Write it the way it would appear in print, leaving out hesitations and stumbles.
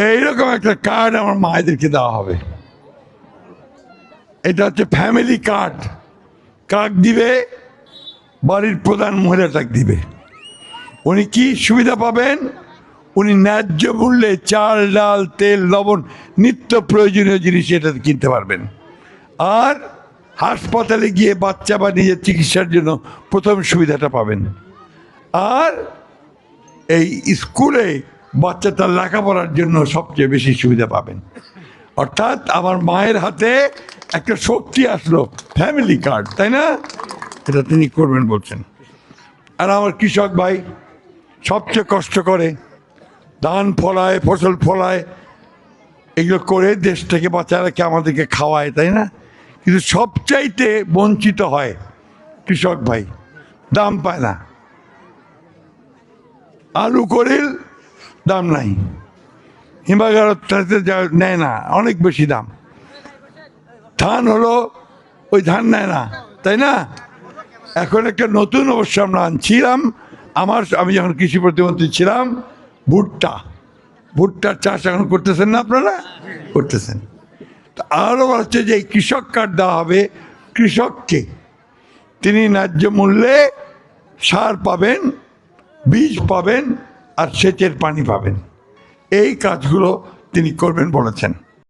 এইরকম একটা কার্ড আমার মায়েদেরকে দেওয়া হবে। এটা হচ্ছে ফ্যামিলি কার্ড। কাক দিবে? বাড়ির প্রধান মহিলাটাকে দিবে। উনি কি সুবিধা পাবেন? উনি ন্যায্য মূল্যে চাল, ডাল, তেল, লবণ, নিত্য প্রয়োজনীয় জিনিস এটাতে কিনতে পারবেন। আর হাসপাতালে গিয়ে বাচ্চা বা নিজের চিকিৎসার জন্য প্রথম সুবিধাটা পাবেন। আর এই স্কুলে বাচ্চাটার লেখাপড়ার জন্য সবচেয়ে বেশি সুবিধা পাবেন। অর্থাৎ আমার মায়ের হাতে একটা শক্তি আসলো, ফ্যামিলি কার্ড, তাই না? এটা তিনি করবেন বলছেন। আর আমার কৃষক ভাই সবচেয়ে কষ্ট করে, ধান ফলায়, ফসল ফলায়, এগুলো করে দেশটাকে বাঁচায় রাখে, আমাদেরকে খাওয়ায়, তাই না? কিন্তু সবচাইতে বঞ্চিত হয় কৃষক ভাই, দাম পায় না। আলু করিল দাম নাই, হিমাগারতে নেয় না, অনেক বেশি দাম। ধান হলো, ওই ধান নেয় না, তাই না? এখন একটা নতুন অবশ্য আমরা আনছিলাম, আমি যখন কৃষি প্রতিমন্ত্রী ছিলাম, ভুট্টার চাষ এখন করতেছেন না আপনারা? করতেছেন। তো আরও হচ্ছে যে এই কৃষক কার্ড দেওয়া হবে কৃষককে, তিনি ন্যায্য মূল্যে সার পাবেন, বীজ পাবেন, আর সেচের পানি পাবেন। এই কাজগুলো তিনি করবেন বলেছেন।